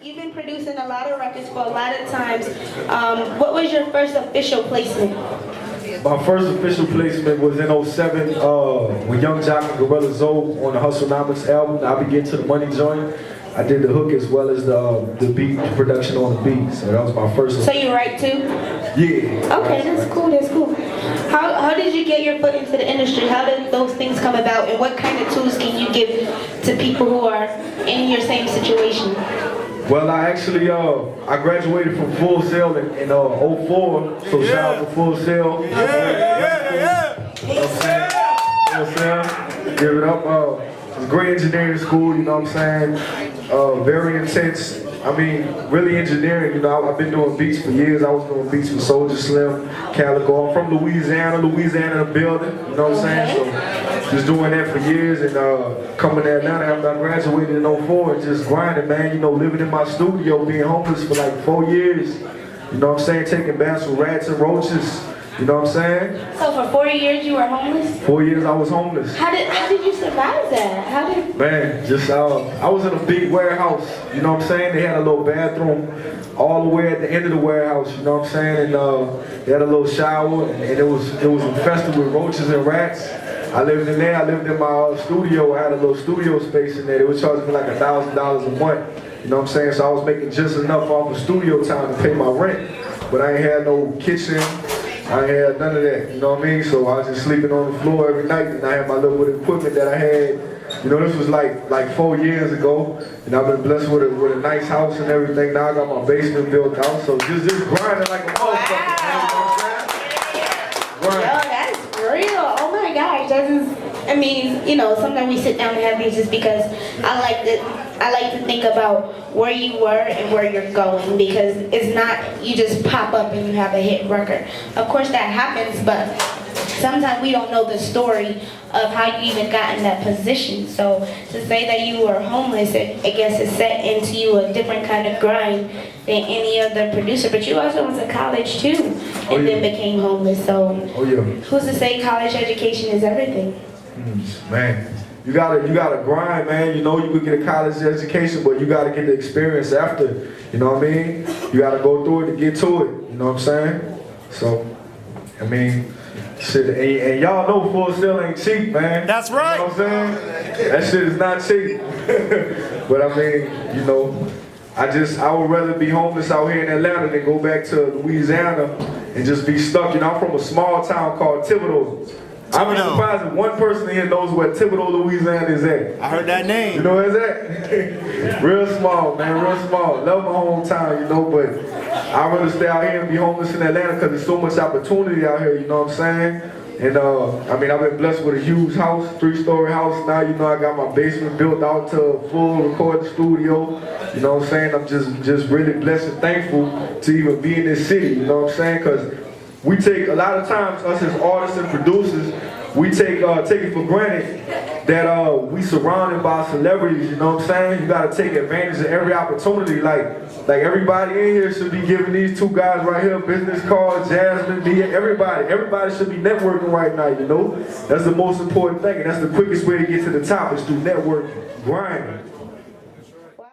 You've been producing a lot of records for a lot of times. What was your first official placement? My first official placement was in '07 with Young Jock and Gorilla Zoe on the Hustlenomics album. I Begin to the Money joint. I did the hook as well as the beat, the production on the beat. So that was my first. So you write too? Yeah. Okay, that's cool, that's cool. How did you get your foot into the industry? How did those things come about? And what kind of tools can you give to people who are in your same situation? Well, I actually, I graduated from Full Sail in '04, so shout out to Full Sail. Yeah. Full Sail, give it up. It's a great engineering school, you know what I'm saying? Very intense. I mean, really engineering, you know, I've been doing beats for years. I was doing beats for Soulja Slim, Calico. I'm from Louisiana the building, you know what I'm saying? So just doing that for years and coming to Atlanta after I graduated in '04 and just grinding, man, you know, living in my studio, being homeless for like 4 years, you know what I'm saying? Taking baths with rats and roaches, you know what I'm saying? So for 4 years you were homeless? 4 years I was homeless. How did you survive that? Man, just I was in a big warehouse, you know what I'm saying? They had a little bathroom all the way at the end of the warehouse, you know what I'm saying? And they had a little shower and it was infested with roaches and rats. I lived in there, I lived in my studio. I had a little studio space in there. They was charging me like $1,000 a month, you know what I'm saying? So I was making just enough off of studio time to pay my rent, but I ain't had no kitchen. I ain't had none of that, you know what I mean? So I was just sleeping on the floor every night, and I had my little equipment that I had. You know, this was like 4 years ago, and I've been blessed with a nice house and everything. Now I got my basement built out, so just grinding like a motherfucker. Wow. Yo, that's real. Oh my gosh, that is. I mean, you know, sometimes we sit down and have these just because I like to think about where you were and where you're going, because it's not you just pop up and you have a hit record. Of course that happens, but sometimes we don't know the story of how you even got in that position. So to say that you were homeless, I guess it set into you a different kind of grind than any other producer. But you also went to college too, and then became homeless. So who's to say college education is everything? Man, you gotta grind, man. You know you could get a college education, but you gotta get the experience after. You know what I mean? You gotta go through it to get to it. You know what I'm saying? So, I mean, shit, and y'all know Full Sail ain't cheap, man. That's right. You know what I'm saying? That shit is not cheap. But I mean, you know, I would rather be homeless out here in Atlanta than go back to Louisiana and just be stuck. You know, I'm from a small town called Thibodeau. I'm surprised if one person here knows where Thibodeau, Louisiana is at. I heard that name. You know where it's at? Real small, man, real small. Love my hometown, you know, but I'd rather stay out here and be homeless in Atlanta because there's so much opportunity out here, you know what I'm saying? And I mean, I've been blessed with a huge house, 3-story house. Now, you know, I got my basement built out to a full recording studio. You know what I'm saying? I'm just really blessed and thankful to even be in this city, you know what I'm saying? Because we take, a lot of times, us as artists and producers, we take it for granted that we surrounded by celebrities, you know what I'm saying? You gotta take advantage of every opportunity. Like everybody in here should be giving these two guys right here business cards, Jasmine, B, everybody should be networking right now, you know? That's the most important thing, and that's the quickest way to get to the top is through networking, grinding.